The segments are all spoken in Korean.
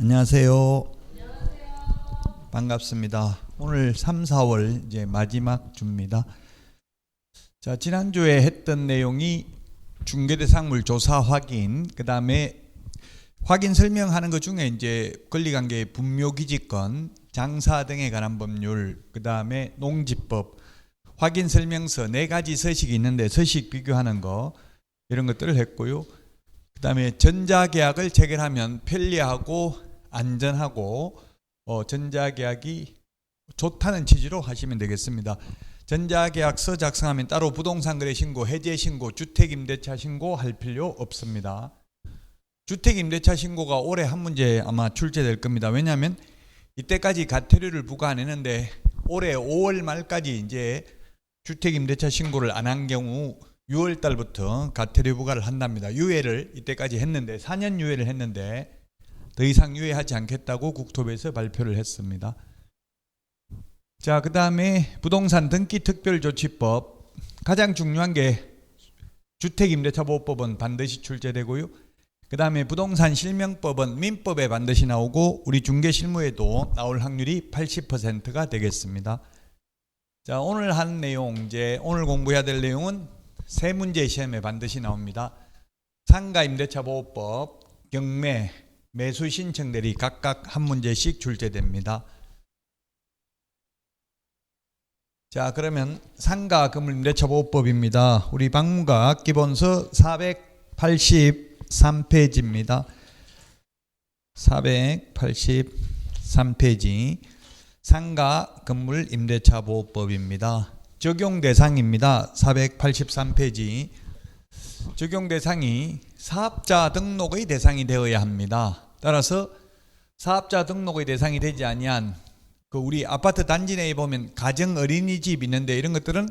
안녕하세요. 반갑습니다. 오늘 3, 4월 이제 마지막 주입니다. 자, 지난주에 했던 내용이 중개대상물 조사 확인, 그 다음에 확인 설명하는 것 중에 이제 권리관계 분묘기지권, 장사 등에 관한 법률, 그 다음에 농지법, 확인 설명서 4가지 서식이 있는데 서식 비교하는 거 이런 것들을 했고요. 그 다음에 전자계약을 체결하면 편리하고 안전하고 전자계약이 좋다는 취지로 하시면 되겠습니다. 전자계약서 작성하면 따로 부동산 거래 신고, 해제 신고, 주택임대차 신고 할 필요 없습니다. 주택임대차 신고가 올해 한 문제 아마 출제될 겁니다. 왜냐하면 이때까지 가태료를 부과 안 했는데 올해 5월 말까지 이제 주택임대차 신고를 안 한 경우 6월 달부터 가태료 부과를 한답니다. 유예를 이때까지 했는데 4년 유예를 했는데 더 이상 유예하지 않겠다고 국토부에서 발표를 했습니다. 자, 그 다음에 부동산 등기특별조치법, 가장 중요한 게 주택임대차보호법은 반드시 출제되고요. 그 다음에 부동산 실명법은 민법에 반드시 나오고 우리 중개실무에도 나올 확률이 80%가 되겠습니다. 자, 오늘 한 내용, 이제 오늘 공부해야 될 내용은 3문제 시험에 반드시 나옵니다. 상가임대차보호법, 경매, 매수신청들이 각각 한 문제씩 출제됩니다. 자, 그러면 상가건물임대차보호법입니다. 우리 박무각 기본서 483페이지입니다. 483페이지 상가건물임대차보호법입니다. 적용대상입니다. 483페이지 적용대상이 사업자 등록의 대상이 되어야 합니다. 따라서 사업자 등록의 대상이 되지 아니한 우리 아파트 단지 내에 보면 가정 어린이집 있는데 이런 것들은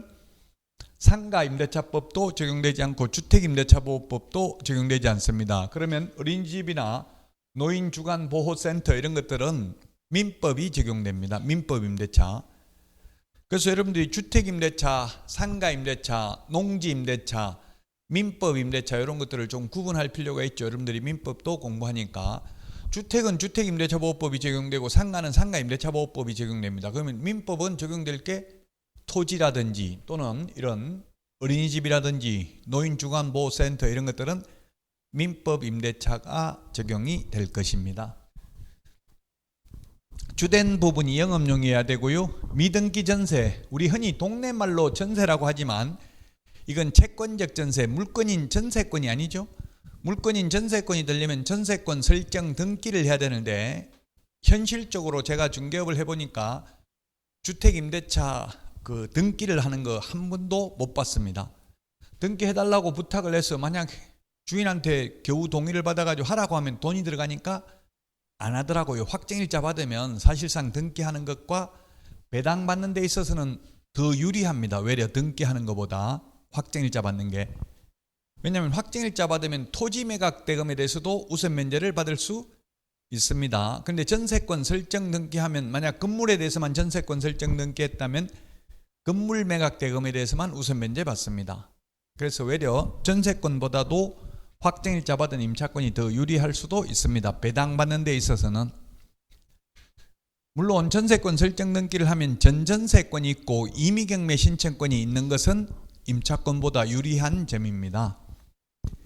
상가임대차법도 적용되지 않고 주택임대차보호법도 적용되지 않습니다. 그러면 어린이집이나 노인주간보호센터 이런 것들은 민법이 적용됩니다. 민법임대차. 그래서 여러분들이 주택임대차, 상가임대차, 농지임대차, 민법임대차 이런 것들을 좀 구분할 필요가 있죠. 여러분들이 민법도 공부하니까. 주택은 주택임대차보호법이 적용되고 상가는 상가임대차보호법이 적용됩니다. 그러면 민법은 적용될 게 토지라든지 또는 이런 어린이집이라든지 노인주간보호센터 이런 것들은 민법임대차가 적용이 될 것입니다. 주된 부분이 영업용이어야 되고요. 미등기 전세, 우리 흔히 동네 말로 전세라고 하지만 이건 채권적 전세, 물건인 전세권이 아니죠. 물건인 전세권이 되려면 전세권 설정 등기를 해야 되는데 현실적으로 제가 중개업을 해보니까 주택임대차 등기를 하는 거 한 번도 못 봤습니다. 등기해달라고 부탁을 해서 만약 주인한테 겨우 동의를 받아가지고 하라고 하면 돈이 들어가니까 안 하더라고요. 확정일자 받으면 사실상 등기하는 것과 배당받는 데 있어서는 더 유리합니다. 외려 등기하는 것보다 확정일자 받는 게. 왜냐하면 확정일자 받으면 토지 매각 대금에 대해서도 우선 면제를 받을 수 있습니다. 그런데 전세권 설정 등기하면 만약 건물에 대해서만 전세권 설정 등기했다면 건물 매각 대금에 대해서만 우선 면제 받습니다. 그래서 외려 전세권보다도 확정일자 받은 임차권이 더 유리할 수도 있습니다. 배당받는 데 있어서는. 물론 전세권 설정 등기를 하면 전전세권이 있고 임의경매 신청권이 있는 것은 임차권보다 유리한 점입니다.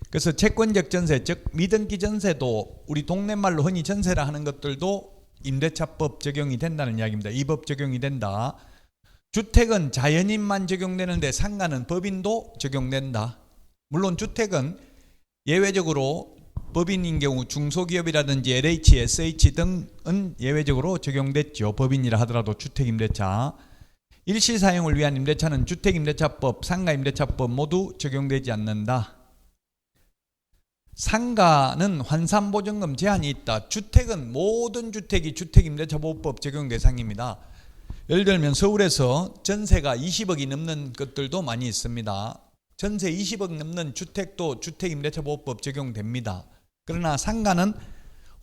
그래서 채권적 전세, 즉 미등기 전세도 우리 동네 말로 흔히 전세라 하는 것들도 임대차법 적용이 된다는 이야기입니다. 이 법 적용이 된다. 주택은 자연인만 적용되는데 상가는 법인도 적용된다. 물론 주택은 예외적으로 법인인 경우 중소기업이라든지 LH, SH 등은 예외적으로 적용됐죠. 법인이라 하더라도 주택임대차. 일시사용을 위한 임대차는 주택임대차법, 상가임대차법 모두 적용되지 않는다. 상가는 환산보증금 제한이 있다. 주택은 모든 주택이 주택임대차보호법 적용 대상입니다. 예를 들면 서울에서 전세가 20억이 넘는 것들도 많이 있습니다. 전세 20억 넘는 주택도 주택임대차보호법 적용됩니다. 그러나 상가는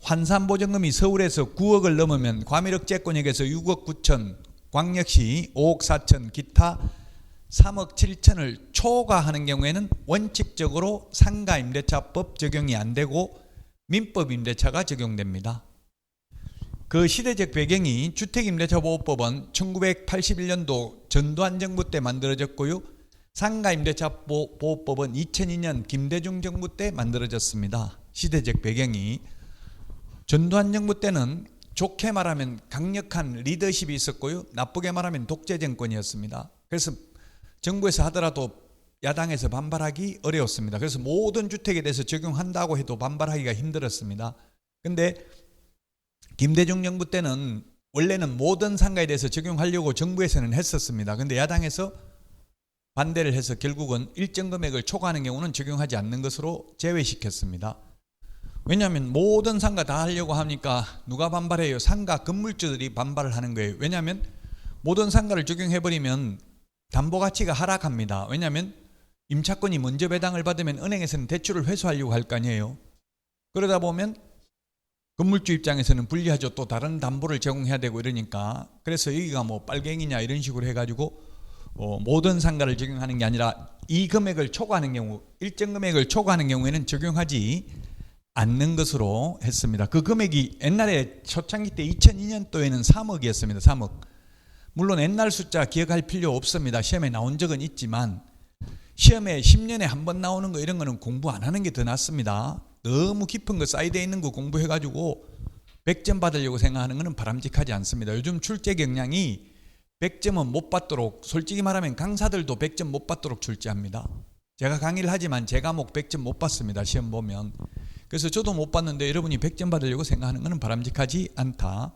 환산보증금이 서울에서 9억을 넘으면 과밀억제권역에서 6억 9천, 광역시 5억 4천, 기타 3억 7천을 초과하는 경우에는 원칙적으로 상가임대차법 적용이 안 되고 민법임대차가 적용됩니다. 그 시대적 배경이 주택임대차보호법은 1981년도 전두환 정부 때 만들어졌고요. 상가임대차보호법은 2002년 김대중 정부 때 만들어졌습니다. 시대적 배경이 전두환 정부 때는 좋게 말하면 강력한 리더십이 있었고요. 나쁘게 말하면 독재 정권이었습니다. 그래서 정부에서 하더라도 야당에서 반발하기 어려웠습니다. 그래서 모든 주택에 대해서 적용한다고 해도 반발하기가 힘들었습니다. 근데 김대중 정부 때는 원래는 모든 상가에 대해서 적용하려고 정부에서는 했었습니다. 근데 야당에서 반대를 해서 결국은 일정 금액을 초과하는 경우는 적용하지 않는 것으로 제외시켰습니다. 왜냐하면 모든 상가 다 하려고 하니까 누가 반발해요? 상가 건물주들이 반발을 하는 거예요. 왜냐하면 모든 상가를 적용해버리면 담보가치가 하락합니다. 왜냐하면 임차권이 먼저 배당을 받으면 은행에서는 대출을 회수하려고 할 거 아니에요. 그러다 보면 건물주 입장에서는 불리하죠. 또 다른 담보를 제공해야 되고 이러니까. 그래서 여기가 뭐 빨갱이냐 이런 식으로 해가지고 모든 상가를 적용하는 게 아니라 이 금액을 초과하는 경우, 일정 금액을 초과하는 경우에는 적용하지 않는 것으로 했습니다. 그 금액이 옛날에 초창기 때 2002년도에는 3억이었습니다. 3억. 물론 옛날 숫자 기억할 필요 없습니다. 시험에 나온 적은 있지만 시험에 10년에 한 번 나오는 거 이런 거는 공부 안 하는 게 더 낫습니다. 너무 깊은 거 사이드에 있는 거 공부해가지고 100점 받으려고 생각하는 거는 바람직하지 않습니다. 요즘 출제 경향이 100점은 못 받도록, 솔직히 말하면 강사들도 100점 못 받도록 출제합니다. 제가 강의를 하지만 제 과목 100점 못 받습니다. 시험 보면. 그래서 저도 못 받는데 여러분이 100점 받으려고 생각하는 것은 바람직하지 않다.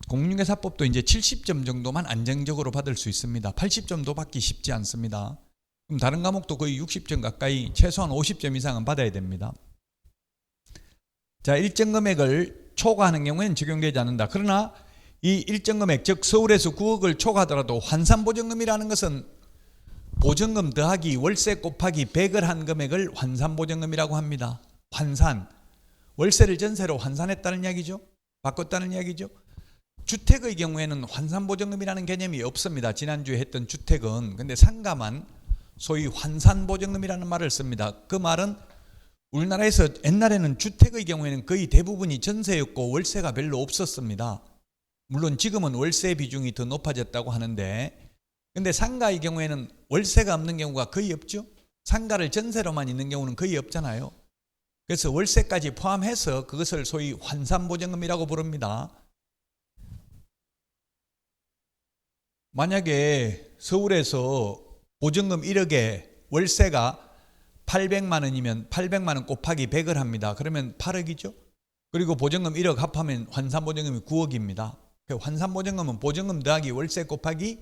공인중개사법도 이제 70점 정도만 안정적으로 받을 수 있습니다. 80점도 받기 쉽지 않습니다. 그럼 다른 과목도 거의 60점 가까이, 최소한 50점 이상은 받아야 됩니다. 자, 일정 금액을 초과하는 경우에는 적용되지 않는다. 그러나 이 일정 금액, 즉 서울에서 9억을 초과하더라도 환산보증금이라는 것은 보증금 더하기 월세 곱하기 100을 한 금액을 환산보증금이라고 합니다. 환산, 월세를 전세로 환산했다는 이야기죠. 바꿨다는 이야기죠. 주택의 경우에는 환산보증금이라는 개념이 없습니다. 지난주에 했던 주택은. 근데 상가만 소위 환산보증금이라는 말을 씁니다. 그 말은 우리나라에서 옛날에는 주택의 경우에는 거의 대부분이 전세였고 월세가 별로 없었습니다. 물론 지금은 월세 비중이 더 높아졌다고 하는데, 근데 상가의 경우에는 월세가 없는 경우가 거의 없죠. 상가를 전세로만 있는 경우는 거의 없잖아요. 그래서 월세까지 포함해서 그것을 소위 환산보증금이라고 부릅니다. 만약에 서울에서 보증금 1억에 월세가 800만 원이면 800만 원 곱하기 100을 합니다. 그러면 8억이죠. 그리고 보증금 1억 합하면 환산보증금이 9억입니다. 환산보증금은 보증금 더하기 월세 곱하기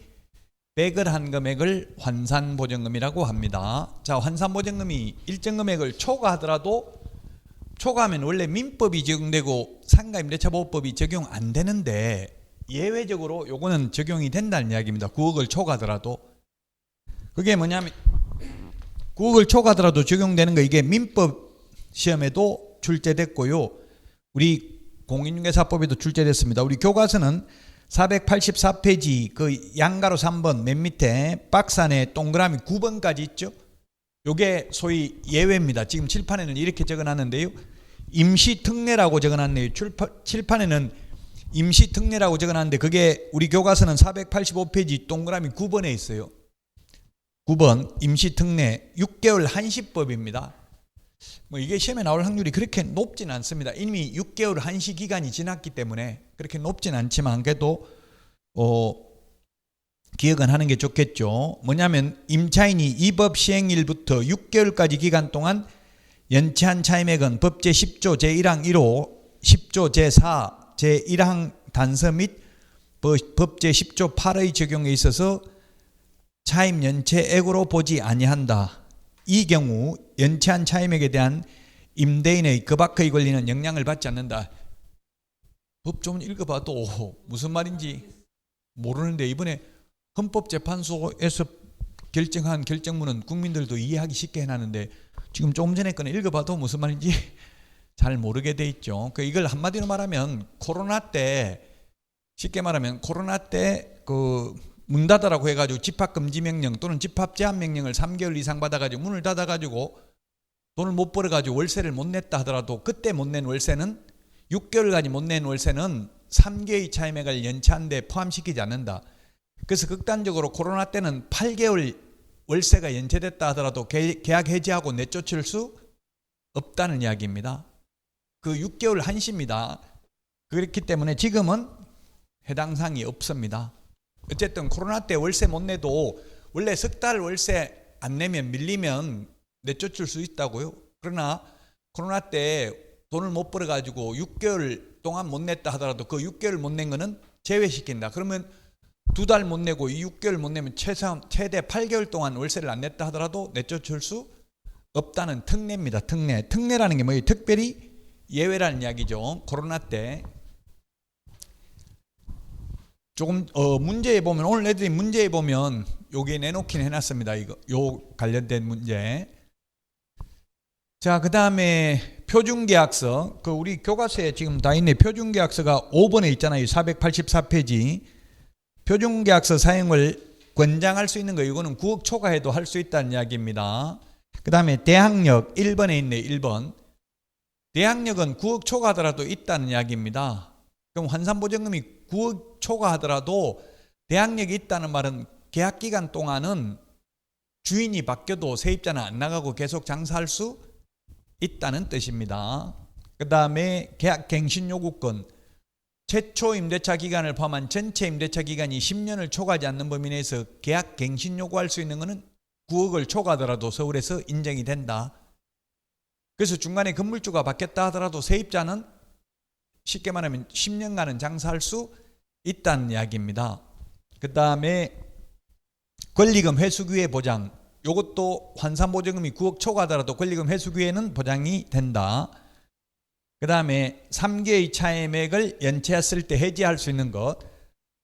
100을 한 금액을 환산보증금이라고 합니다. 자, 환산보증금이 일정 금액을 초과하더라도, 초과하면 원래 민법이 적용되고 상가임대차보호법이 적용 안 되는데 예외적으로 요거는 적용이 된다는 이야기입니다. 9억을 초과하더라도. 그게 뭐냐면 9억을 초과하더라도 적용되는 거, 이게 민법 시험에도 출제됐고요. 우리 공인중개사법에도 출제됐습니다. 우리 교과서는 484페이지 그 양가로 3번 맨 밑에 박스 안에 동그라미 9번까지 있죠. 요게 소위 예외입니다. 지금 칠판에는 이렇게 적어놨는데요. 임시특례라고 적어놨네요. 칠판에는 임시특례라고 적어놨는데 그게 우리 교과서는 485페이지 동그라미 9번에 있어요. 9번 임시특례 6개월 한시법입니다. 뭐 이게 시험에 나올 확률이 그렇게 높진 않습니다. 이미 6개월 한시 기간이 지났기 때문에 그렇게 높진 않지만 그래도 기억은 하는 게 좋겠죠. 뭐냐면 임차인이 이 법 시행일부터 6개월까지 기간 동안 연체한 차임액은 법제 10조 제1항 1호, 10조 제4, 제1항 단서 및 법제 10조 8의 적용에 있어서 차임 연체액으로 보지 아니한다. 이 경우 연체한 차임액에 대한 임대인의 그 밖의 권리는 영향을 받지 않는다. 법 좀 읽어봐도 무슨 말인지 모르는데 이번에 헌법재판소에서 결정한 결정문은 국민들도 이해하기 쉽게 해놨는데 지금 조금 전에 거는 읽어봐도 무슨 말인지 잘 모르게 돼 있죠. 이걸 한마디로 말하면 코로나 때, 쉽게 말하면 코로나 때 그 문 닫아라고 해가지고 집합금지 명령 또는 집합 제한 명령을 3개월 이상 받아가지고 문을 닫아가지고 돈을 못 벌어가지고 월세를 못 냈다 하더라도 그때 못 낸 월세는 6개월까지 못 낸 월세는 3개의 차임액을 연체한 데 포함시키지 않는다. 그래서 극단적으로 코로나 때는 8개월 월세가 연체됐다 하더라도 계약 해지하고 내쫓을 수 없다는 이야기입니다. 그 6개월 한시입니다. 그렇기 때문에 지금은 해당 사항이 없습니다. 어쨌든 코로나 때 월세 못 내도 원래 석 달 월세 안 내면 밀리면 내쫓을 수 있다고요. 그러나 코로나 때 돈을 못 벌어가지고 6개월 동안 못 냈다 하더라도 그 6개월 못 낸 거는 제외시킨다. 그러면 2달 못 내고 이 6개월 못 내면 최대 8개월 동안 월세를 안 냈다 하더라도 내쫓을 수 없다는 특례입니다. 특례라는 게 뭐예요? 특별히 예외라는 이야기죠. 코로나 때 조금 문제에 보면 오늘 애들이 문제에 보면 여기에 내놓긴 해놨습니다. 이거 요 관련된 문제. 자, 그 다음에 표준계약서. 그 우리 교과서에 지금 다 있네. 표준계약서가 5번에 있잖아요. 484페이지. 표준계약서 사용을 권장할 수 있는 거, 이거는 9억 초과해도 할 수 있다는 이야기입니다. 그 다음에 대항력 1번에 있네. 1번. 대항력은 9억 초과하더라도 있다는 이야기입니다. 그럼 환산보증금이 9억 초과하더라도 대항력이 있다는 말은 계약기간 동안은 주인이 바뀌어도 세입자는 안 나가고 계속 장사할 수 있다는 뜻입니다. 그 다음에 계약갱신요구권. 최초 임대차 기간을 포함한 전체 임대차 기간이 10년을 초과하지 않는 범위 내에서 계약갱신 요구할 수 있는 것은 9억을 초과하더라도 서울에서 인정이 된다. 그래서 중간에 건물주가 바뀌었다 하더라도 세입자는 쉽게 말하면 10년간은 장사할 수 있다는 이야기입니다. 그 다음에 권리금 회수기회 보장. 이것도 환산보증금이 9억 초과하더라도 권리금 회수기회는 보장이 된다. 그 다음에 3개의 차임액을 연체했을 때 해지할 수 있는 것.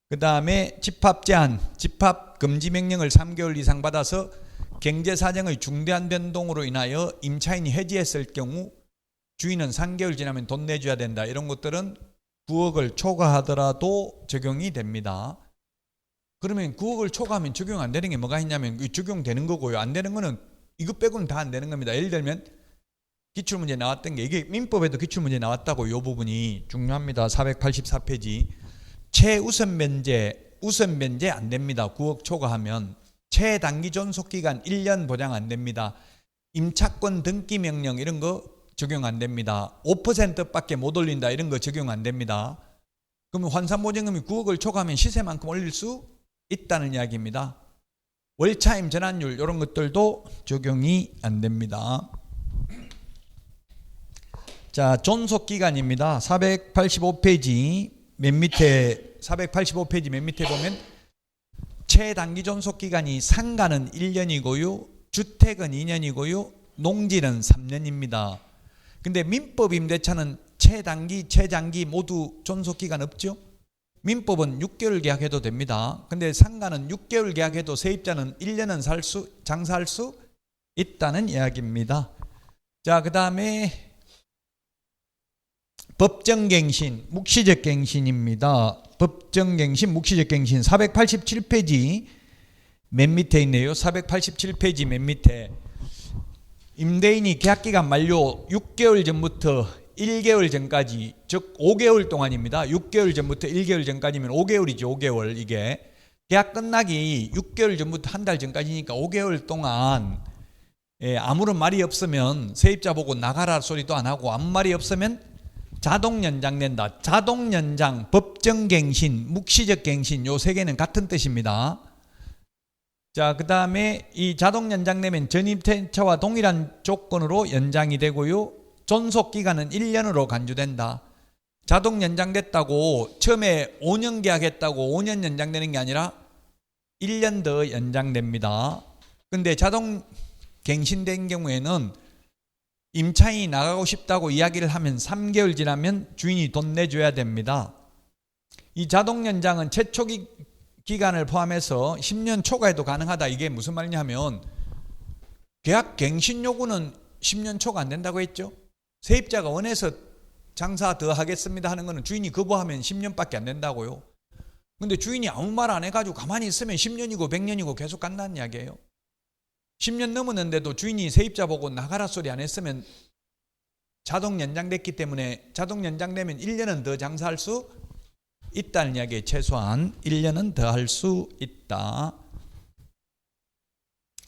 그 다음에 집합제한, 집합금지명령을 3개월 이상 받아서 경제사정의 중대한 변동으로 인하여 임차인이 해지했을 경우 주인은 3개월 지나면 돈 내줘야 된다. 이런 것들은 9억을 초과하더라도 적용이 됩니다. 그러면 9억을 초과하면 적용 안 되는 게 뭐가 있냐면 적용되는 거고요. 안 되는 거는 이것 빼고는 다 안 되는 겁니다. 예를 들면 기출문제 나왔던 게, 이게 민법에도 기출문제 나왔다고, 이 부분이 중요합니다. 484페이지. 최우선 면제, 우선 면제 안 됩니다. 9억 초과하면. 최단기 존속기간 1년 보장 안 됩니다. 임차권 등기 명령 이런 거 적용 안 됩니다. 5%밖에 못 올린다 이런 거 적용 안 됩니다. 그러면 환산보증금이 9억을 초과하면 시세만큼 올릴 수 있다는 이야기입니다. 월차임 전환율 이런 것들도 적용이 안 됩니다. 자, 존속기간입니다. 485페이지 맨 밑에, 485페이지 맨 밑에 보면 최단기 존속기간이 상가는 1년이고요. 주택은 2년이고요. 농지는 3년입니다. 근데 민법 임대차는 최단기, 최장기 모두 존속기간 없죠? 민법은 6개월 계약해도 됩니다. 근데 상가는 6개월 계약해도 세입자는 1년은 장사할 수 있다는 이야기입니다. 자, 그 다음에 법정갱신, 묵시적 갱신입니다. 법정갱신, 묵시적 갱신 487페이지 맨 밑에 있네요. 487페이지 맨 밑에 임대인이 계약기간 만료 6개월 전부터 1개월 전까지, 즉 5개월 동안입니다. 6개월 전부터 1개월 전까지면 5개월이죠. 5개월. 이게 계약 끝나기 6개월 전부터 한 달 전까지니까 5개월 동안 아무런 말이 없으면 세입자 보고 나가라 소리도 안 하고, 아무 말이 없으면 자동 연장된다. 자동 연장, 법정갱신, 묵시적 갱신 요 세 개는 같은 뜻입니다. 자, 그 다음에 이 자동 연장되면 전입대차와 동일한 조건으로 연장이 되고요. 존속기간은 1년으로 간주된다. 자동 연장됐다고 처음에 5년 계약했다고 5년 연장되는 게 아니라 1년 더 연장됩니다. 근데 자동 갱신된 경우에는 임차인이 나가고 싶다고 이야기를 하면 3개월 지나면 주인이 돈 내줘야 됩니다. 이 자동 연장은 최초 기간을 포함해서 10년 초과해도 가능하다. 이게 무슨 말이냐 하면 계약 갱신 요구는 10년 초과 안 된다고 했죠. 세입자가 원해서 장사 더 하겠습니다 하는 거는 주인이 거부하면 10년밖에 안 된다고요. 근데 주인이 아무 말 안 해가지고 가만히 있으면 10년이고 100년이고 계속 간다는 이야기예요. 10년 넘었는데도 주인이 세입자 보고 나가라 소리 안 했으면 자동 연장됐기 때문에 자동 연장되면 1년은 더 장사할 수 있다는 이야기에 최소한 1년은 더 할 수 있다.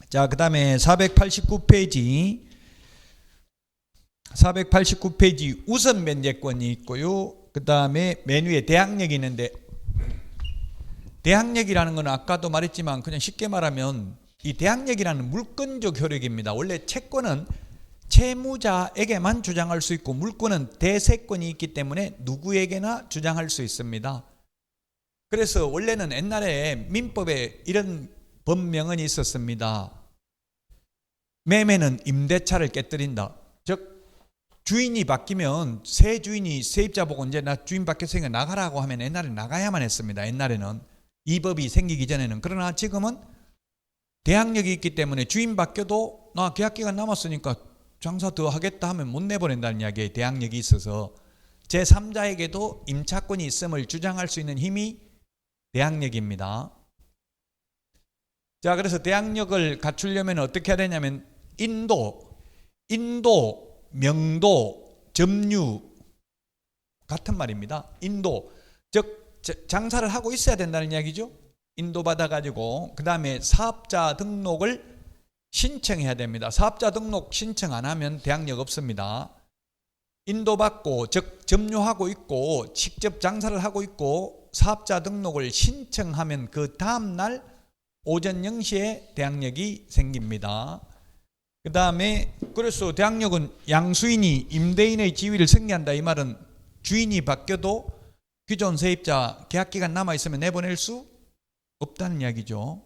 자, 그 다음에 489페이지 우선 면제권이 있고요. 그 다음에 맨 위에 대항력이 있는데, 대항력이라는 건 아까도 말했지만 그냥 쉽게 말하면 이 대항력이라는 물권적 효력입니다. 원래 채권은 채무자에게만 주장할 수 있고 물권은 대세권이 있기 때문에 누구에게나 주장할 수 있습니다. 그래서 원래는 옛날에 민법에 이런 법명은 있었습니다. 매매는 임대차를 깨뜨린다. 즉 주인이 바뀌면 새 주인이 세입자 보고 이제 나 주인 바뀌었으니까 나가라고 하면 옛날에 나가야만 했습니다. 옛날에는 이 법이 생기기 전에는. 그러나 지금은 대항력이 있기 때문에 주인 바뀌어도 나 계약기간 남았으니까 장사 더 하겠다 하면 못 내보낸다는 이야기에 대항력이 있어서 제3자에게도 임차권이 있음을 주장할 수 있는 힘이 대항력입니다. 자, 그래서 대항력을 갖추려면 어떻게 해야 되냐면 인도, 명도, 점유 같은 말입니다. 인도, 즉 장사를 하고 있어야 된다는 이야기죠. 인도받아가지고 그 다음에 사업자 등록을 신청해야 됩니다. 사업자 등록 신청 안 하면 대항력 없습니다. 인도받고 즉 점유하고 있고 직접 장사를 하고 있고 사업자 등록을 신청하면 그 다음날 오전 0시에 대항력이 생깁니다. 그 다음에 그래서 대항력은 양수인이 임대인의 지위를 승계한다. 이 말은 주인이 바뀌어도 기존 세입자 계약기간 남아있으면 내보낼 수 없다는 이야기죠.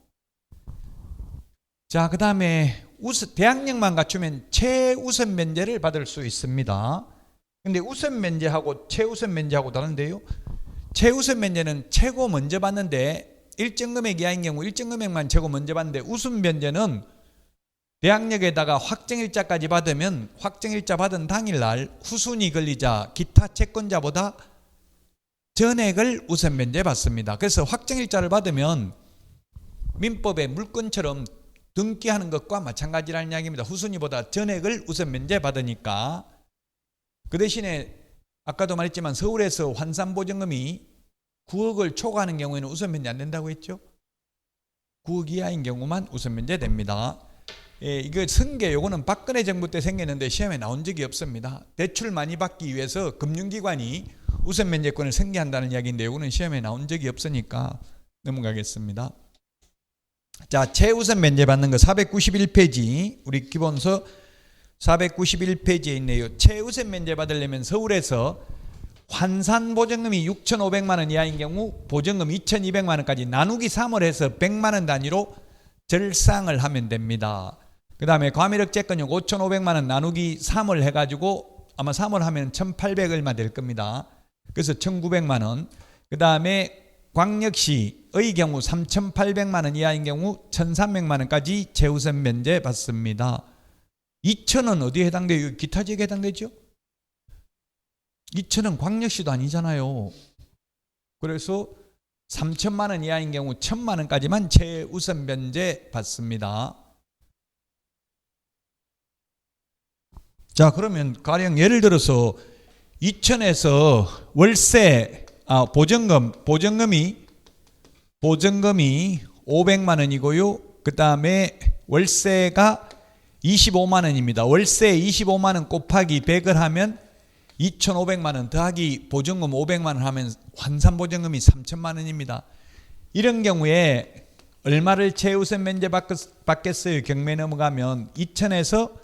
자, 그 다음에 대항력만 갖추면 최우선 면제를 받을 수 있습니다. 근데 우선 면제하고 최우선 면제하고 다른데요. 최우선 면제는 최고 먼저 받는데 일정 금액 이하인 경우 일정 금액만 최고 먼저 받는데 우선 면제는 대항력에다가 확정일자까지 받으면 확정일자 받은 당일날 후순위 권리자 기타 채권자보다 전액을 우선 면제 받습니다. 그래서 확정일자를 받으면 민법의 물권처럼 등기하는 것과 마찬가지라는 이야기입니다. 후순위보다 전액을 우선 면제 받으니까. 그 대신에 아까도 말했지만 서울에서 환산보증금이 9억을 초과하는 경우에는 우선 면제 안 된다고 했죠. 9억 이하인 경우만 우선 면제 됩니다. 이거 승계 요거는 박근혜 정부 때 생겼는데 시험에 나온 적이 없습니다. 대출 많이 받기 위해서 금융기관이 우선 면제권을 승계한다는 이야기인데 요거는 시험에 나온 적이 없으니까 넘어가겠습니다. 자, 최우선 면제 받는 거 491페이지 우리 기본서 491페이지에 있네요. 최우선 면제 받으려면 서울에서 환산보증금이 6,500만 원 이하인 경우 보증금 2,200만 원까지 나누기 3을 해서 100만 원 단위로 절상을 하면 됩니다. 그 다음에 과밀억제권역 5,500만 원 나누기 3을 해가지고 아마 3을 하면 1,800 얼마 될 겁니다. 그래서 1,900만 원. 그 다음에 광역시의 경우 3,800만 원 이하인 경우 1,300만 원까지 최우선 면제 받습니다. 2천은 어디에 해당돼요? 기타 지역에 해당되죠? 2천은 광역시도 아니잖아요. 그래서 3천만 원 이하인 경우 1,000만 원까지만 최우선 면제 받습니다. 자, 그러면 가령 예를 들어서 2천에서 월세 보증금이 500만 원이고요. 그 다음에 월세가 25만 원입니다. 월세 25만 원 곱하기 100을 하면 2,500만 원 더하기 보증금 500만 원 하면 환산보증금이 3천만 원입니다. 이런 경우에 얼마를 최우선 면제 받겠어요? 경매 넘어가면 2천에서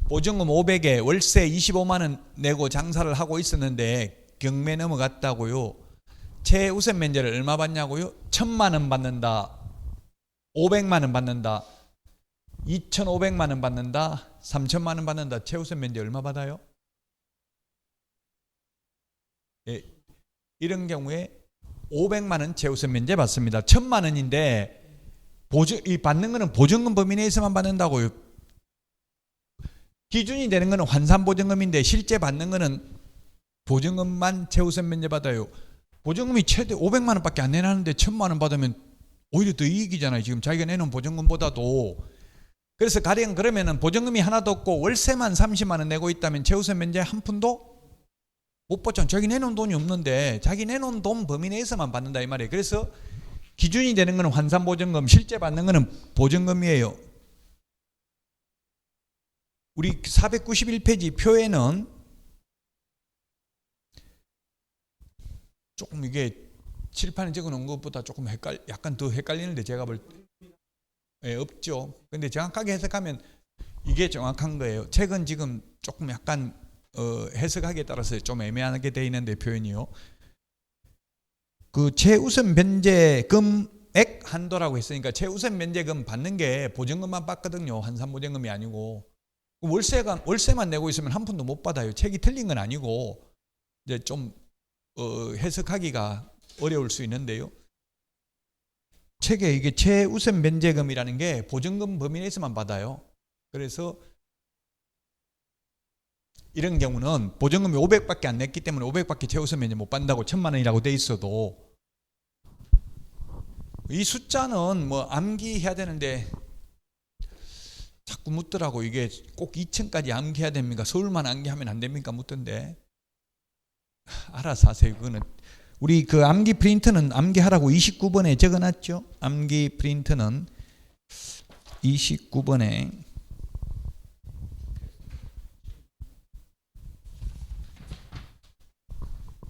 보증금 500에 월세 25만 원 내고 장사를 하고 있었는데 경매 넘어갔다고요. 최우선 면제를 얼마 받냐고요? 1,000만 원 받는다. 500만 원 받는다. 2,500만 원 받는다. 3,000만 원 받는다. 최우선 면제 얼마 받아요? 예, 이런 경우에 500만 원 최우선 면제 받습니다. 1,000만 원인데 이 받는 거는 보증금 범위 내에서만 받는다고요. 기준이 되는 거는 환산보증금인데 실제 받는 거는 보증금만 최우선 면제 받아요. 보증금이 최대 500만 원밖에 안 내놨는데 1,000만 원 받으면 오히려 더 이익이잖아요. 지금 자기가 내놓은 보증금보다도 그래서 가령 그러면은 보증금이 하나도 없고 월세만 30만 원 내고 있다면 최우선 면제 한 푼도 못 받잖아. 자기 내놓은 돈이 없는데 자기 내놓은 돈 범위 내에서만 받는다 이 말이에요. 그래서 기준이 되는 거는 환산보증금, 실제 받는 거는 보증금이에요. 우리 491페이지 표에는 조금 이게 칠판에 적어놓은 것보다 조금 약간 더 헷갈리는데 제가 볼 때 없죠. 근데 정확하게 해석하면 이게 정확한 거예요. 책은 지금 조금 약간 해석하기에 따라서 좀 애매하게 돼 있는데 표현이요. 그 최우선 면제금액 한도라고 했으니까 최우선 면제금 받는 게 보증금만 받거든요. 환산보증금이 아니고. 월세만 내고 있으면 한 푼도 못 받아요. 책이 틀린 건 아니고 이제 좀 해석하기가 어려울 수 있는데요. 책에 이게 최우선 면제금이라는 게 보증금 범위 내에서만 받아요. 그래서 이런 경우는 보증금이 500밖에 안 냈기 때문에 500밖에 최우선 면제 못 받는다고 1000만 원이라고 돼 있어도 이 숫자는 뭐 암기해야 되는데 자꾸 묻더라고. 이게 꼭 2층까지 암기해야 됩니까? 서울만 암기하면 안 됩니까? 묻던데. 알아서 하세요. 그거는 우리 그 암기 프린트는 암기하라고 29번에 적어놨죠. 암기 프린트는 29번에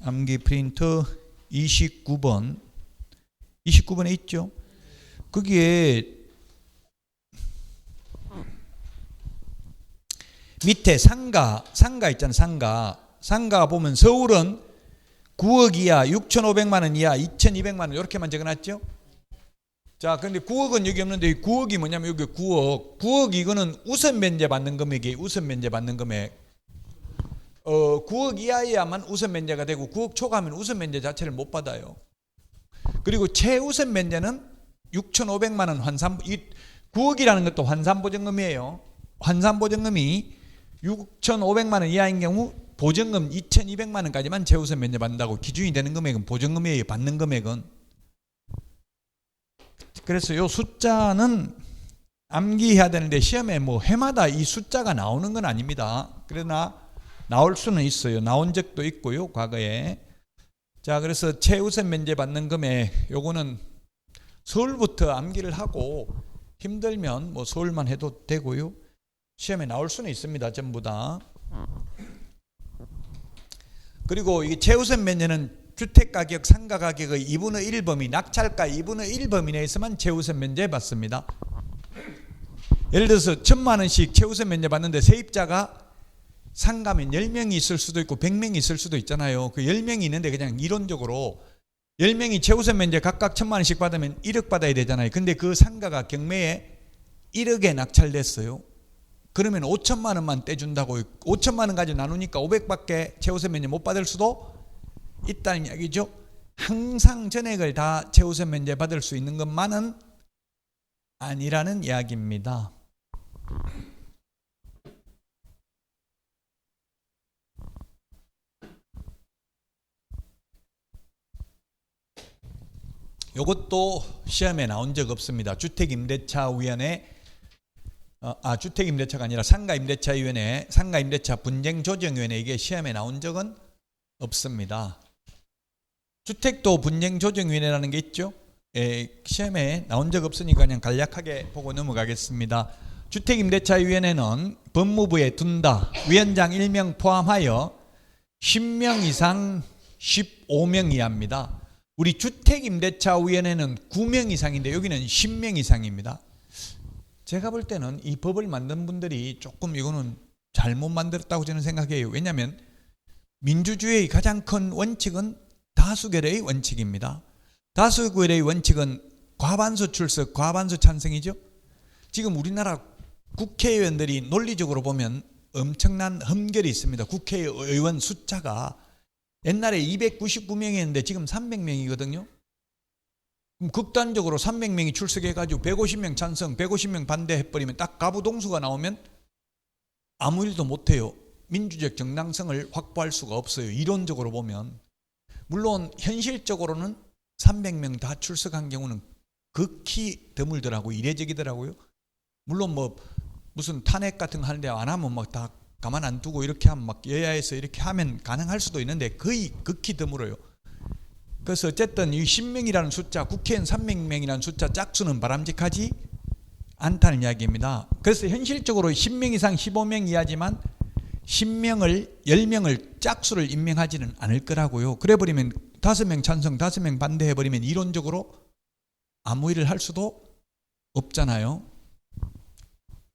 암기 프린트 29번에 있죠. 거기에 밑에 상가 있잖아요. 상가 보면 서울은 9억 이하, 6,500만 원 이하, 2,200만 원 이렇게만 적어놨죠. 자, 근데 9억은 여기 없는데 9억이 뭐냐면 여기 9억 이거는 우선 면제 받는 금액이에요. 우선 면제 받는 금액. 9억 이하에야만 우선 면제가 되고 9억 초과하면 우선 면제 자체를 못 받아요. 그리고 최우선 면제는 6,500만 원 환산, 9억이라는 것도 환산보증금이에요. 환산보증금이 6,500만 원 이하인 경우 보증금 2,200만 원까지만 최우선 면제 받는다고 기준이 되는 금액은 보증금이에요. 받는 금액은. 그래서 이 숫자는 암기해야 되는데 시험에 뭐 해마다 이 숫자가 나오는 건 아닙니다. 그러나 나올 수는 있어요. 나온 적도 있고요. 과거에. 자, 그래서 최우선 면제 받는 금액 요거는 서울부터 암기를 하고 힘들면 뭐 서울만 해도 되고요. 시험에 나올 수는 있습니다. 전부 다. 그리고 이 최우선 면제는 주택가격, 상가가격의 2분의 1 범위, 낙찰가 2분의 1 범위 내에서만 최우선 면제 받습니다. 예를 들어서 1,000만 원씩 최우선 면제 받는데 세입자가 상가면 10명이 있을 수도 있고 100명이 있을 수도 있잖아요. 그 10명이 있는데 그냥 이론적으로 10명이 최우선 면제 각각 1,000만 원씩 받으면 1억 받아야 되잖아요. 근데 그 상가가 경매에 1억에 낙찰됐어요. 그러면 5천만 원만 떼준다고. 5천만 원 가지고 나누니까 500밖에 최우선 면제 못 받을 수도 있다는 이야기죠. 항상 전액을 다 최우선 면제 받을 수 있는 것만은 아니라는 이야기입니다. 이것도 시험에 나온 적 없습니다. 주택임대차위원회, 주택임대차가 아니라 상가임대차위원회, 상가임대차 분쟁조정위원회, 이게 시험에 나온 적은 없습니다. 주택도 분쟁조정위원회라는 게 있죠. 시험에 나온 적 없으니까 그냥 간략하게 보고 넘어가겠습니다. 주택임대차위원회는 법무부에 둔다. 위원장 1명 포함하여 10명 이상 15명 이하입니다. 우리 주택임대차위원회는 9명 이상인데 여기는 10명 이상입니다. 제가 볼 때는 이 법을 만든 분들이 조금 이거는 잘못 만들었다고 저는 생각해요. 왜냐하면 민주주의의 가장 큰 원칙은 다수결의 원칙입니다. 다수결의 원칙은 과반수 출석, 과반수 찬성이죠. 지금 우리나라 국회의원들이 논리적으로 보면 엄청난 흠결이 있습니다. 국회의원 숫자가 옛날에 299명이었는데 지금 300명이거든요. 그럼 극단적으로 300명이 출석해가지고 150명 찬성, 150명 반대해버리면 딱 가부동수가 나오면 아무 일도 못해요. 민주적 정당성을 확보할 수가 없어요. 이론적으로 보면. 물론 현실적으로는 300명 다 출석한 경우는 극히 드물더라고요. 이례적이더라고요. 물론 뭐 무슨 탄핵 같은 거 하는데 안 하면 막 다 가만 안 두고 이렇게 하면 막 여야에서 이렇게 하면 가능할 수도 있는데 거의 극히 드물어요. 그래서 어쨌든 이 10명이라는 숫자, 국회의원 300명이라는 숫자 짝수는 바람직하지 않다는 이야기입니다. 그래서 현실적으로 10명 이상 15명 이하지만 10명을 10명을 짝수를 임명하지는 않을 거라고요. 그래 버리면 5명 찬성 5명 반대해 버리면 이론적으로 아무 일을 할 수도 없잖아요.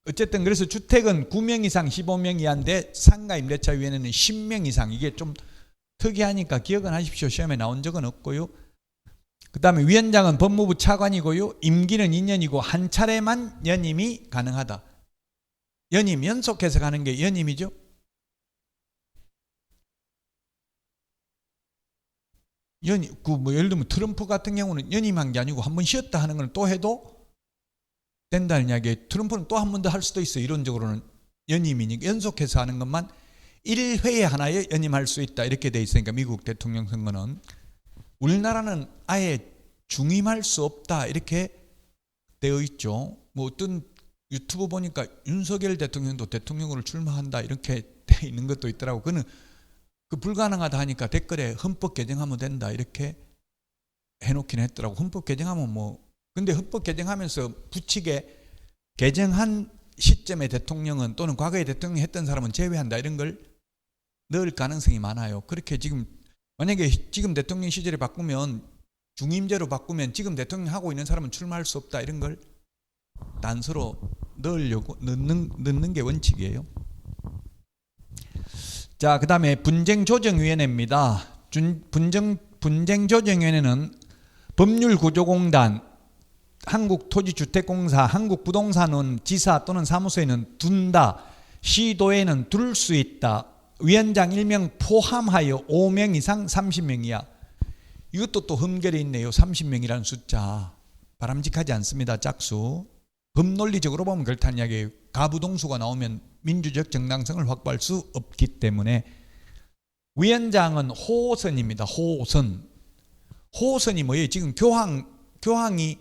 어쨌든 그래서 주택은 9명 이상 15명 이하인데 상가임대차위원회는 10명 이상. 이게 좀 특이하니까 기억은 하십시오. 시험에 나온 적은 없고요. 그 다음에 위원장은 법무부 차관이고요. 임기는 2년이고 한 차례만 연임이 가능하다. 연임 연속해서 가는 게 연임이죠. 연임, 뭐 예를 들면 트럼프 같은 경우는 연임한 게 아니고 한 번 쉬었다 하는 건 또 해도 된다는 이야기예요. 트럼프는 또 한 번 더 할 수도 있어요. 이론적으로는 연임이니까 연속해서 하는 것만 1회에 하나에 연임할 수 있다 이렇게 돼 있으니까 미국 대통령 선거는. 우리나라는 아예 중임할 수 없다 이렇게 되어 있죠. 뭐 어떤 유튜브 보니까 윤석열 대통령도 대통령으로 출마한다 이렇게 돼 있는 것도 있더라고. 그는 그 불가능하다 하니까 댓글에 헌법 개정하면 된다 이렇게 해놓긴 했더라고. 헌법 개정하면 뭐 근데 헌법 개정하면서 붙이게 개정한 시점의 대통령은 또는 과거에 대통령 했던 사람은 제외한다 이런 걸 넣을 가능성이 많아요. 그렇게 지금 만약에 지금 대통령 시절에 바꾸면 중임제로 바꾸면 지금 대통령 하고 있는 사람은 출마할 수 없다 이런 걸 단서로 넣으려고 넣는 게 원칙이에요. 자, 그 다음에 분쟁조정위원회입니다. 분쟁조정위원회는 법률구조공단, 한국토지주택공사, 한국부동산원, 지사 또는 사무소에는 둔다, 시도에는 둘 수 있다, 위원장 1명 포함하여 5명 이상 30명 이하. 이것도 또 흠결이 있네요. 30명이라는 숫자 바람직하지 않습니다. 짝수. 법논리적으로 보면 그렇다는 이야기예요. 가부동수가 나오면 민주적 정당성을 확보할 수 없기 때문에. 위원장은 호선입니다. 호선. 호선이 뭐예요? 지금 교황이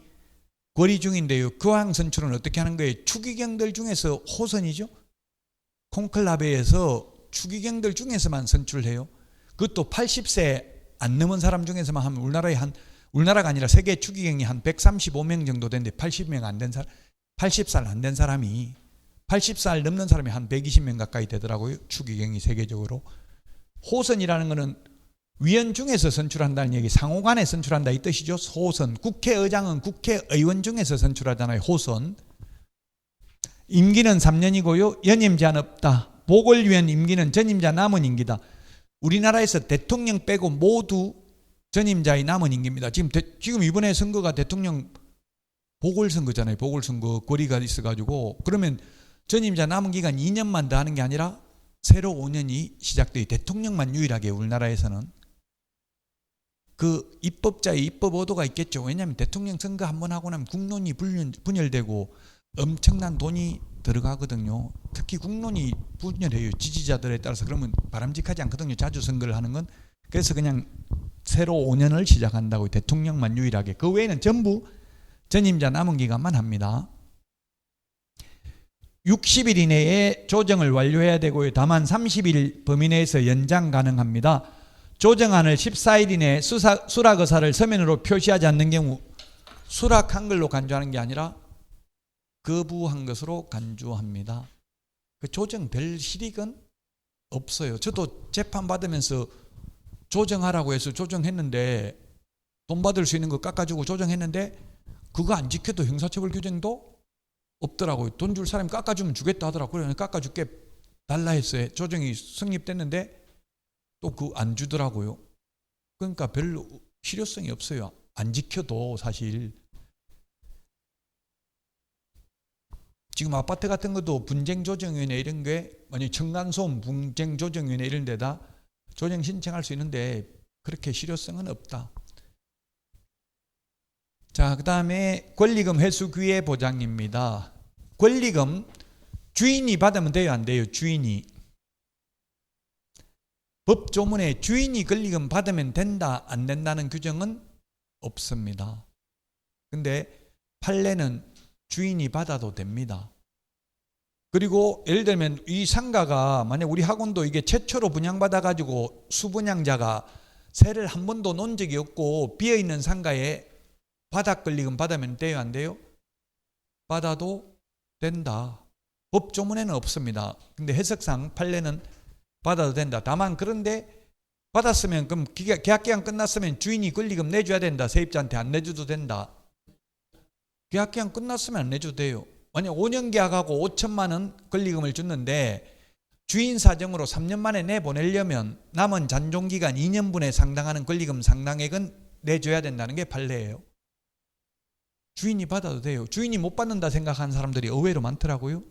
거리 중인데요. 교황 선출은 어떻게 하는 거예요? 추기경들 중에서 호선이죠. 콘클라베에서 추기경들 중에서만 선출해요. 그것도 80세 안 넘은 사람 중에서만 하면 우리나라가 아니라 세계 추기경이 한 135명 정도 되는데 80명 안 된 사람, 80살 안 된 사람이 80살 넘는 사람이 한 120명 가까이 되더라고요. 추기경이 세계적으로. 호선이라는 거는 위원 중에서 선출한다는 얘기, 상호간에 선출한다 이 뜻이죠. 호선. 국회의장은 국회의원 중에서 선출하잖아요. 호선. 임기는 3년이고요. 연임 제한 없다. 보궐위원 임기는 전임자 남은 임기다. 우리나라에서 대통령 빼고 모두 전임자의 남은 임기입니다. 지금 이번에 선거가 대통령 보궐선거잖아요. 보궐선거 거리가 있어가지고 그러면 전임자 남은 기간 2년만 더 하는 게 아니라 새로 5년이 시작돼요. 대통령만 유일하게 우리나라에서는. 그 입법자의 입법 의도가 있겠죠. 왜냐하면 대통령 선거 한번 하고 나면 국론이 분열되고 엄청난 돈이 들어가거든요. 특히 국론이 분열해요. 지지자들에 따라서. 그러면 바람직하지 않거든요. 자주 선거를 하는 건. 그래서 그냥 새로 5년을 시작한다고. 대통령만 유일하게. 그 외에는 전부 전임자 남은 기간만 합니다. 60일 이내에 조정을 완료해야 되고요. 다만 30일 범위 내에서 연장 가능합니다. 조정안을 14일 이내에 수락 의사를 서면으로 표시하지 않는 경우 수락한 걸로 간주하는 게 아니라 거부한 것으로 간주합니다. 그 조정 별 실익은 없어요. 저도 재판 받으면서 조정하라고 해서 조정했는데 돈 받을 수 있는 거 깎아주고 조정했는데 그거 안 지켜도 형사처벌 규정도 없더라고요. 돈 줄 사람이 깎아주면 주겠다 하더라고요. 그래서 깎아줄게 달라 했어요. 조정이 성립됐는데 또 그 안 주더라고요. 그러니까 별로 실효성이 없어요. 안 지켜도 사실. 지금 아파트 같은 것도 분쟁조정위원회 이런 게 만약 층간소음 분쟁조정위원회 이런 데다 조정 신청할 수 있는데 그렇게 실효성은 없다. 자, 그 다음에 권리금 회수 기회 보장입니다. 권리금 주인이 받으면 돼요, 안 돼요? 주인이. 법조문에 주인이 권리금 받으면 된다, 안 된다는 규정은 없습니다. 근데 판례는 주인이 받아도 됩니다. 그리고 예를 들면 이 상가가 만약 우리 학원도 이게 최초로 분양받아 가지고 수분양자가 세를 한 번도 놓은 적이 없고 비어있는 상가에 바닥권리금 받으면 돼요, 안 돼요? 받아도 된다. 법조문에는 없습니다. 근데 해석상 판례는 받아도 된다. 다만 그런데 받았으면 그럼 계약기간 끝났으면 주인이 권리금 내줘야 된다. 세입자한테 안 내줘도 된다. 계약기간 끝났으면 안 내줘도 돼요. 만약 5년 계약하고 5천만 원 권리금을 줬는데 주인 사정으로 3년 만에 내보내려면 남은 잔존기간 2년분에 상당하는 권리금 상당액은 내줘야 된다는 게 판례예요. 주인이 받아도 돼요. 주인이 못 받는다 생각하는 사람들이 의외로 많더라고요.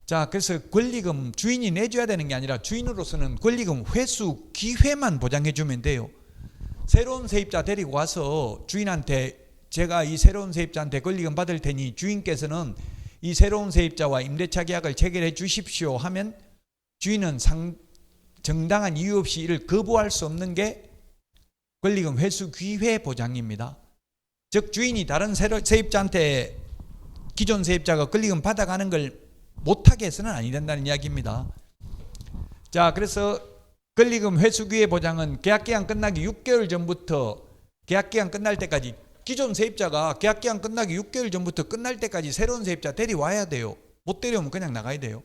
자, 그래서 권리금 주인이 내줘야 되는 게 아니라 주인으로서는 권리금 회수 기회만 보장해 주면 돼요. 새로운 세입자 데리고 와서 주인한테 제가 이 새로운 세입자한테 권리금 받을 테니 주인께서는 이 새로운 세입자와 임대차 계약을 체결해 주십시오 하면 주인은 정당한 이유 없이 이를 거부할 수 없는 게 권리금 회수 기회 보장입니다. 즉 주인이 다른 세입자한테 기존 세입자가 권리금 받아가는 걸 못하게 해서는 아니 된다는 이야기입니다. 자, 그래서 권리금 회수 기회 보장은 계약기간 끝나기 6개월 전부터 계약기간 끝날 때까지 기존 세입자가 계약기간 끝나기 6개월 전부터 끝날 때까지 새로운 세입자 데려와야 돼요. 못 데려오면 그냥 나가야 돼요.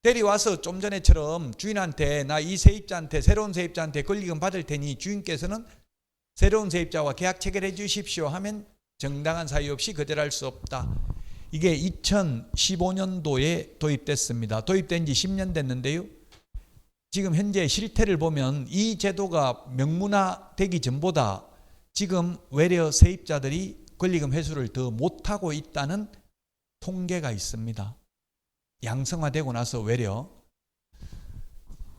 데려와서 좀 전에처럼 주인한테 나 이 세입자한테 새로운 세입자한테 권리금 받을 테니 주인께서는 새로운 세입자와 계약 체결해 주십시오 하면 정당한 사유 없이 거절할 수 없다. 이게 2015년도에 도입됐습니다. 도입된 지 10년 됐는데요. 지금 현재 실태를 보면 이 제도가 명문화되기 전보다 지금 외려 세입자들이 권리금 회수를 더 못하고 있다는 통계가 있습니다. 양성화되고 나서 외려.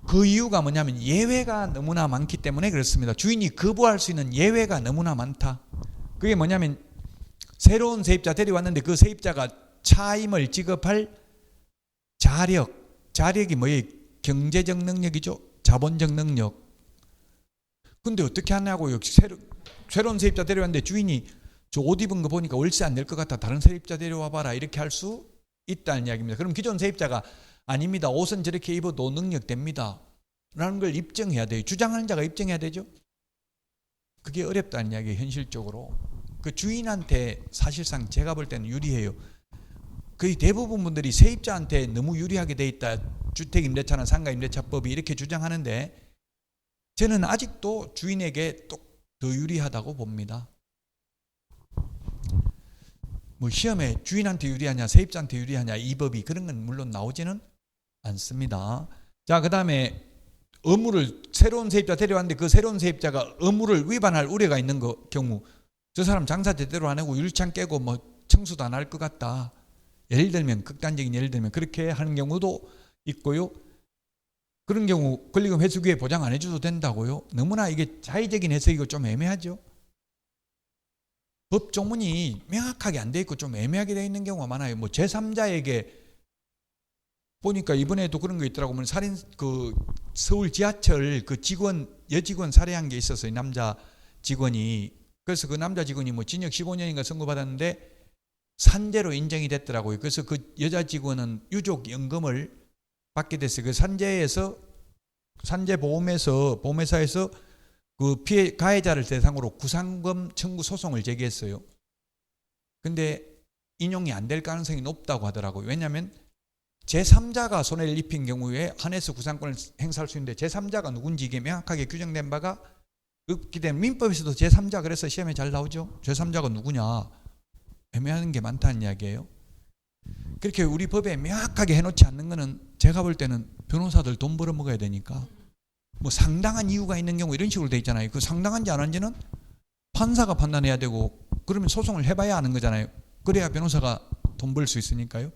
그 이유가 뭐냐면 예외가 너무나 많기 때문에 그렇습니다. 주인이 거부할 수 있는 예외가 너무나 많다. 그게 뭐냐면 새로운 세입자 데려왔는데 그 세입자가 차임을 지급할 자력이 뭐예요? 경제적 능력이죠. 자본적 능력. 근데 어떻게 하냐고요. 새로운 세입자 데려왔는데 주인이 저 옷 입은 거 보니까 월세 안 낼 것 같아. 다른 세입자 데려와 봐라. 이렇게 할 수 있다는 이야기입니다. 그럼 기존 세입자가 아닙니다. 옷은 저렇게 입어도 능력됩니다. 라는 걸 입증해야 돼요. 주장하는 자가 입증해야 되죠. 그게 어렵다는 이야기예요. 현실적으로. 그 주인한테 사실상 제가 볼 때는 유리해요. 거의 대부분 분들이 세입자한테 너무 유리하게 돼 있다. 주택임대차나 상가임대차법이 이렇게 주장하는데 저는 아직도 주인에게 또 더 유리하다고 봅니다. 뭐 시험에 주인한테 유리하냐 세입자한테 유리하냐 이 법이 그런 건 물론 나오지는 않습니다. 자, 그 다음에 의무를 새로운 세입자 데려왔는데 그 새로운 세입자가 의무를 위반할 우려가 있는 경우 저 사람 장사 제대로 안 하고 유리창 깨고 뭐 청소도 안 할 것 같다. 예를 들면 극단적인 예를 들면 그렇게 하는 경우도 있고요. 그런 경우 권리금 회수 기회 보장 안 해줘도 된다고요. 너무나 이게 자의적인 해석이고 좀 애매하죠. 법 조문이 명확하게 안 돼 있고 좀 애매하게 돼 있는 경우가 많아요. 뭐 제3자에게 보니까 이번에도 그런 거 있더라고. 서울 지하철 그 여직원 살해한 게 있었어요. 남자 직원이. 그래서 그 남자 직원이 뭐 징역 15년인가 선고받았는데 산재로 인정이 됐더라고요. 그래서 그 여자 직원은 유족연금을 받게 됐어요. 그 보험회사에서 그 피해 가해자를 대상으로 구상금 청구 소송을 제기했어요. 근데 인용이 안 될 가능성이 높다고 하더라고요. 왜냐하면 제3자가 손해를 입힌 경우에 한해서 구상권을 행사할 수 있는데 제3자가 누군지 이게 명확하게 규정된 바가 없기 때문에 민법에서도 제3자 그래서 시험에 잘 나오죠. 제3자가 누구냐 애매한 게 많다는 이야기예요. 그렇게 우리 법에 명확하게 해놓지 않는 거는 제가 볼 때는 변호사들 돈 벌어 먹어야 되니까 뭐 상당한 이유가 있는 경우 이런 식으로 돼 있잖아요. 그 상당한지 안 한지는 판사가 판단해야 되고 그러면 소송을 해봐야 하는 거잖아요. 그래야 변호사가 돈 벌 수 있으니까요.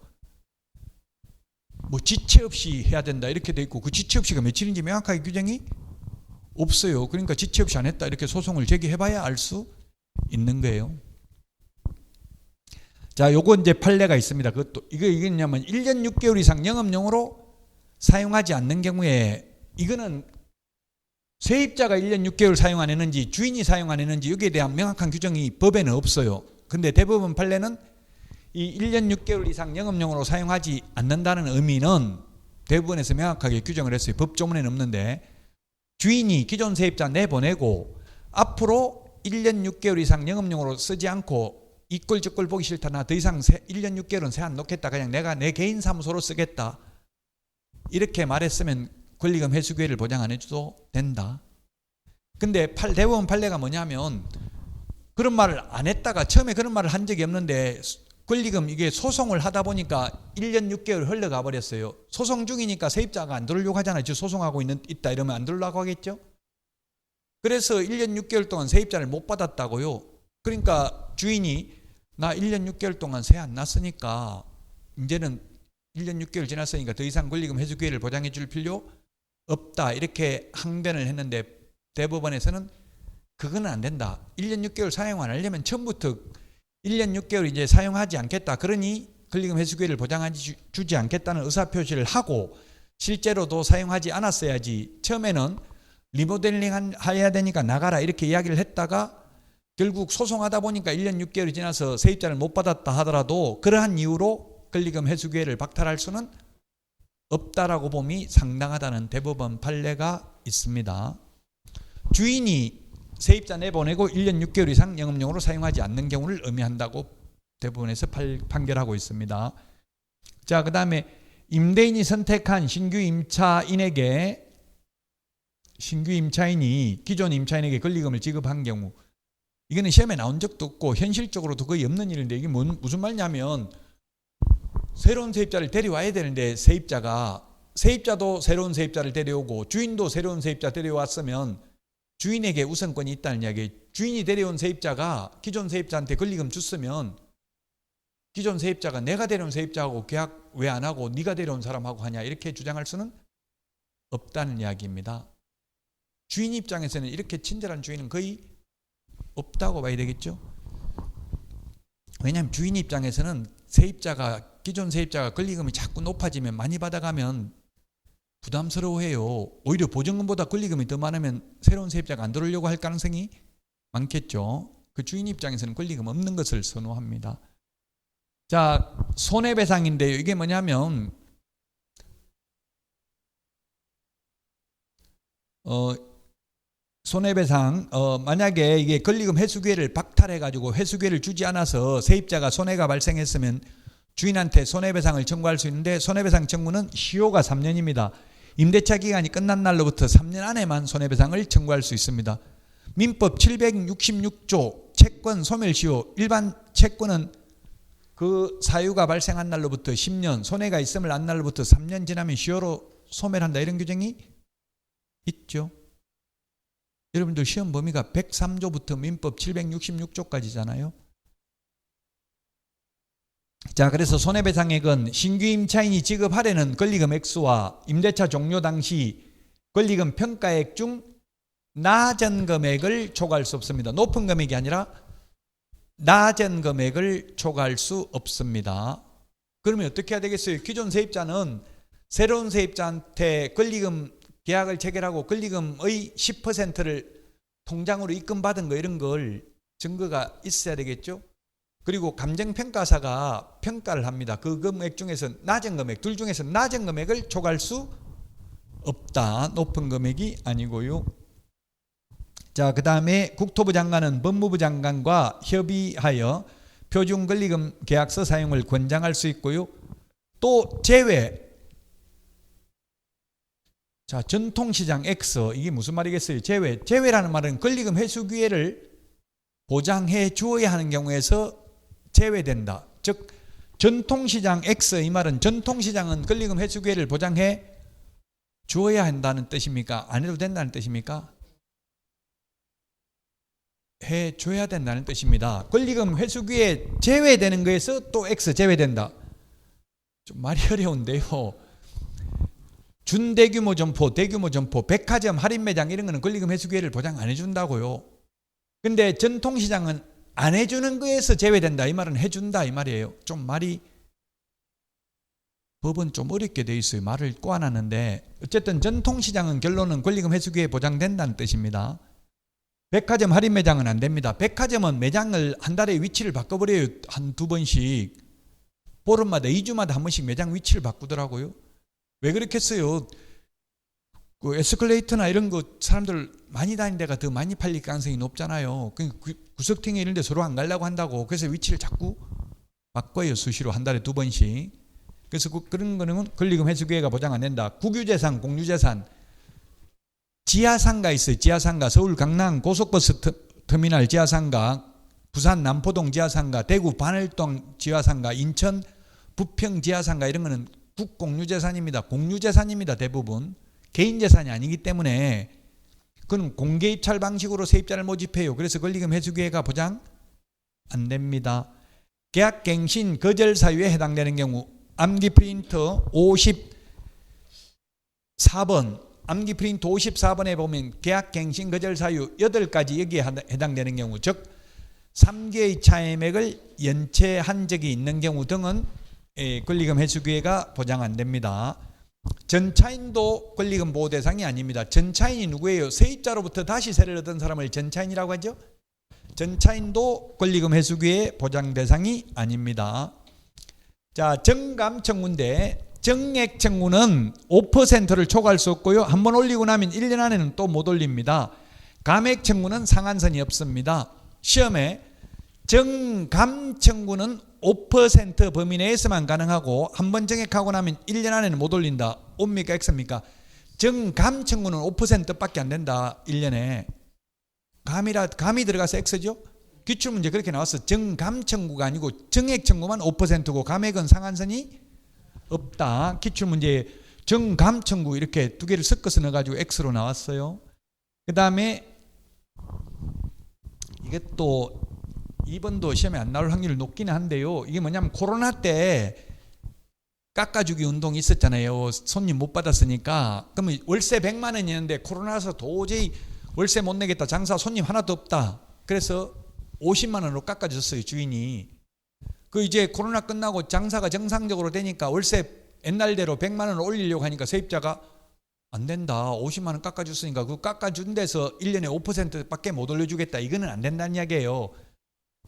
뭐 지체 없이 해야 된다 이렇게 돼 있고 그 지체 없이가 며칠인지 명확하게 규정이 없어요. 그러니까 지체 없이 안 했다 이렇게 소송을 제기해봐야 알 수 있는 거예요. 자, 요거 이제 판례가 있습니다. 그것도 이게 뭐냐면 1년 6개월 이상 영업용으로 사용하지 않는 경우에 이거는 세입자가 1년 6개월 사용 안 했는지 주인이 사용 안 했는지 여기에 대한 명확한 규정이 법에는 없어요. 근데 대법원 판례는 이 1년 6개월 이상 영업용으로 사용하지 않는다는 의미는 대부분에서 명확하게 규정을 했어요. 법조문에는 없는데 주인이 기존 세입자 내보내고 앞으로 1년 6개월 이상 영업용으로 쓰지 않고 이 꼴 저 꼴 보기 싫다, 나 더 이상 1년 6개월은 세 안 놓겠다, 그냥 내가 내 개인 사무소로 쓰겠다, 이렇게 말했으면 권리금 회수 기회를 보장 안 해줘도 된다. 근데 대법원 판례가 뭐냐면 그런 말을 안 했다가 처음에 그런 말을 한 적이 없는데 권리금 이게 소송을 하다 보니까 1년 6개월 흘러가 버렸어요. 소송 중이니까 세입자가 안 들으려고 하잖아요. 지금 소송하고 있다 이러면 안 들으려고 하겠죠. 그래서 1년 6개월 동안 세입자를 못 받았다고요. 그러니까 주인이 나 1년 6개월 동안 세 안 났으니까 이제는 1년 6개월 지났으니까 더 이상 권리금 회수 기회를 보장해 줄 필요 없다, 이렇게 항변을 했는데 대법원에서는 그거는 안 된다. 1년 6개월 사용 안 하려면 처음부터 1년 6개월 이제 사용하지 않겠다, 그러니 권리금 회수 기회를 보장하지 주지 않겠다는 의사표시를 하고 실제로도 사용하지 않았어야지 처음에는 리모델링 해야 되니까 나가라 이렇게 이야기를 했다가 결국 소송하다 보니까 1년 6개월이 지나서 세입자를 못 받았다 하더라도 그러한 이유로 권리금 회수 기회를 박탈할 수는 없다라고 봄이 상당하다는 대법원 판례가 있습니다. 주인이 세입자 내보내고 1년 6개월 이상 영업용으로 사용하지 않는 경우를 의미한다고 대법원에서 판결하고 있습니다. 자, 그 다음에 임대인이 선택한 신규 임차인이 기존 임차인에게 권리금을 지급한 경우, 이거는 시험에 나온 적도 없고 현실적으로도 거의 없는 일인데 이게 무슨 말이냐면 새로운 세입자를 데려와야 되는데 세입자도 새로운 세입자를 데려오고 주인도 새로운 세입자 데려왔으면 주인에게 우선권이 있다는 이야기예요. 주인이 데려온 세입자가 기존 세입자한테 권리금 줬으면 기존 세입자가 내가 데려온 세입자하고 계약 왜 안 하고 네가 데려온 사람하고 하냐 이렇게 주장할 수는 없다는 이야기입니다. 주인 입장에서는 이렇게 친절한 주인은 거의 없다고 봐야 되겠죠. 왜냐하면 주인 입장에서는 기존 세입자가 권리금이 자꾸 높아지면 많이 받아가면 부담스러워해요. 오히려 보증금보다 권리금이 더 많으면 새로운 세입자가 안 들어오려고 할 가능성이 많겠죠. 그 주인 입장에서는 권리금 없는 것을 선호합니다. 자, 손해배상인데요. 이게 뭐냐면 손해배상, 만약에 이게 권리금 회수 기회를 박탈해가지고 회수 기회를 주지 않아서 세입자가 손해가 발생했으면 주인한테 손해배상을 청구할 수 있는데 손해배상 청구는 시효가 3년입니다. 임대차 기간이 끝난 날로부터 3년 안에만 손해배상을 청구할 수 있습니다. 민법 766조 채권 소멸시효, 일반 채권은 그 사유가 발생한 날로부터 10년, 손해가 있음을 안 날로부터 3년 지나면 시효로 소멸한다, 이런 규정이 있죠. 여러분들 시험 범위가 103조부터 민법 766조까지잖아요. 자, 그래서 손해배상액은 신규 임차인이 지급하려는 권리금 액수와 임대차 종료 당시 권리금 평가액 중 낮은 금액을 초과할 수 없습니다. 높은 금액이 아니라 낮은 금액을 초과할 수 없습니다. 그러면 어떻게 해야 되겠어요? 기존 세입자는 새로운 세입자한테 권리금 계약을 체결하고 권리금의 10%를 통장으로 입금받은 거, 이런 걸 증거가 있어야 되겠죠. 그리고 감정평가사가 평가를 합니다. 그 금액 중에서 낮은 금액, 둘 중에서 낮은 금액을 초과할 수 없다. 높은 금액이 아니고요. 자, 그 다음에 국토부 장관은 법무부 장관과 협의하여 표준 권리금 계약서 사용을 권장할 수 있고요. 또 제외. 자, 전통시장 X, 이게 무슨 말이겠어요? 제외라는 말은 권리금 회수 기회를 보장해 주어야 하는 경우에서 제외된다. 즉 전통시장 X, 이 말은 전통시장은 권리금 회수 기회를 보장해 주어야 한다는 뜻입니까? 안 해도 된다는 뜻입니까? 해줘야 된다는 뜻입니다. 권리금 회수 기회 제외되는 거에서 또 X 제외된다. 좀 말이 어려운데요. 준대규모 점포, 대규모 점포, 백화점, 할인 매장 이런 거는 권리금 회수 기회를 보장 안 해준다고요. 근데 전통시장은 안 해주는 거에서 제외된다, 이 말은 해준다, 이 말이에요. 좀 말이, 법은 좀 어렵게 돼 있어요. 말을 꼬아놨는데 어쨌든 전통시장은 결론은 권리금 회수 기회 보장된다는 뜻입니다. 백화점, 할인 매장은 안 됩니다. 백화점은 매장을 한 달에 위치를 바꿔버려요. 한 두 번씩. 보름마다 2주마다 한 번씩 매장 위치를 바꾸더라고요. 왜 그렇게 했어요? 그 에스컬레이터나 이런 거 사람들 많이 다니는 데가 더 많이 팔릴 가능성이 높잖아요. 구석탱이 이런 데 서로 안 가려고 한다고. 그래서 위치를 자꾸 바꿔요. 수시로 한 달에 2번씩. 그래서 그런 거는 권리금 회수기회가 보장 안 된다. 국유재산, 공유재산, 지하상가 있어요. 지하상가, 서울 강남 고속버스 터미널 지하상가, 부산 남포동 지하상가, 대구 반월동 지하상가, 인천 부평 지하상가 이런 거는 국공유재산입니다. 공유재산입니다. 대부분 개인재산이 아니기 때문에 그건 공개입찰 방식으로 세입자를 모집해요. 그래서 권리금 회수기회가 보장 안 됩니다. 계약갱신 거절 사유에 해당되는 경우 암기 프린터 54번 암기 프린터 54번에 보면 계약갱신 거절 사유 8가지 여기에 해당되는 경우, 즉 3개의 차액을 연체한 적이 있는 경우 등은 권리금 회수기회가 보장 안 됩니다. 전차인도 권리금 보호 대상이 아닙니다. 전차인이 누구예요? 세입자로부터 다시 세를 얻은 사람을 전차인이라고 하죠. 전차인도 권리금 회수기회 보장 대상이 아닙니다. 자, 정감 청구인데 정액 청구는 5%를 초과할 수 없고요. 한번 올리고 나면 1년 안에는 또 못 올립니다. 감액 청구는 상한선이 없습니다. 시험에 정감 청구는 5% 범위 내에서만 가능하고 한번 정액하고 나면 1년 안에는 못 올린다. 옵니까 X입니까? 정감 청구는 5%밖에 안 된다. 1년에. 감이 들어가서 X죠. 기출문제 그렇게 나왔어. 정감 청구가 아니고 정액 청구만 5%고 감액은 상한선이 없다. 기출문제에 정감 청구 이렇게 두 개를 섞어서 넣어가지고 X로 나왔어요. 그 다음에 이게 또 2번도 시험에 안 나올 확률이 높기는 한데요. 이게 뭐냐면 코로나 때 깎아주기 운동이 있었잖아요. 손님 못 받았으니까. 그러면 월세 100만 원이었는데 코로나라서 도저히 월세 못 내겠다. 장사 손님 하나도 없다. 그래서 50만 원으로 깎아줬어요. 주인이. 그 이제 코로나 끝나고 장사가 정상적으로 되니까 월세 옛날대로 100만 원을 올리려고 하니까 세입자가 안 된다. 50만 원 깎아줬으니까 그 깎아준 데서 1년에 5%밖에 못 올려주겠다. 이거는 안 된다는 이야기예요.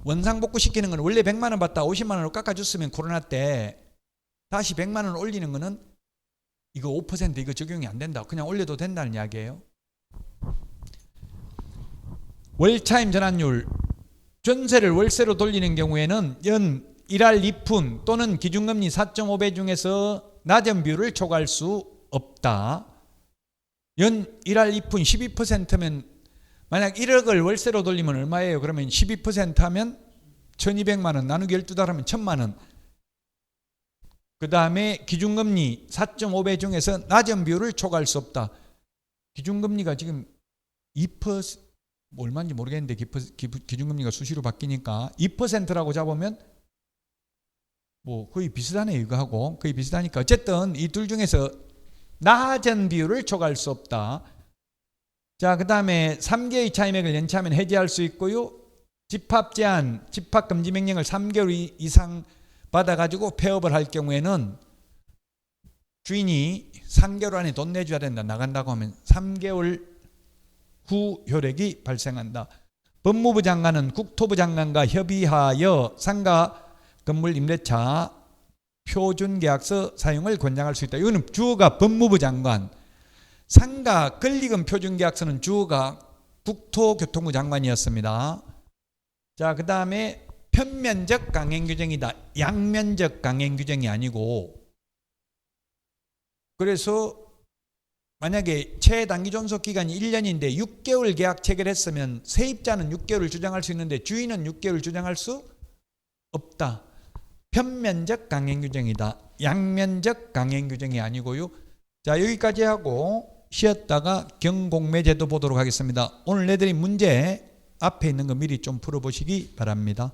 원상복구 시키는 건 원래 100만 원 받다 50만 원으로 깎아줬으면 코로나 때 다시 100만 원 올리는 거는 이거 5% 이거 적용이 안 된다. 그냥 올려도 된다는 이야기예요. 월차임 전환율. 전세를 월세로 돌리는 경우에는 연 1할 2푼 또는 기준금리 4.5배 중에서 낮은 비율을 초과할 수 없다. 연 1할 2푼 12%면 만약 1억을 월세로 돌리면 얼마예요? 그러면 12% 하면 1200만 원 나누기 12달 하면 1000만 원. 그 다음에 기준금리 4.5배 중에서 낮은 비율을 초과할 수 없다. 기준금리가 지금 2% 얼마인지 모르겠는데 기준금리가 수시로 바뀌니까 2%라고 잡으면 뭐 거의 비슷하네요. 이거하고 거의 비슷하니까 어쨌든 이 둘 중에서 낮은 비율을 초과할 수 없다. 자, 그 다음에 3개의 차임액을 연체하면 해지할 수 있고요. 집합 제한, 집합 금지 명령을 3개월 이상 받아가지고 폐업을 할 경우에는 주인이 3개월 안에 돈 내줘야 된다. 나간다고 하면 3개월 후 효력이 발생한다. 법무부 장관은 국토부 장관과 협의하여 상가 건물 임대차 표준계약서 사용을 권장할 수 있다. 이거는 주어가 법무부 장관. 상가 권리금 표준계약서는 주어가 국토교통부 장관이었습니다. 자, 그 다음에 편면적 강행규정이다. 양면적 강행규정이 아니고, 그래서 만약에 최단기 존속기간이 1년인데 6개월 계약 체결했으면 세입자는 6개월을 주장할 수 있는데 주인은 6개월을 주장할 수 없다. 편면적 강행규정이다. 양면적 강행규정이 아니고요. 자, 여기까지 하고 쉬었다가 경공매제도 보도록 하겠습니다. 오늘 내드린 문제 앞에 있는 거 미리 좀 풀어보시기 바랍니다.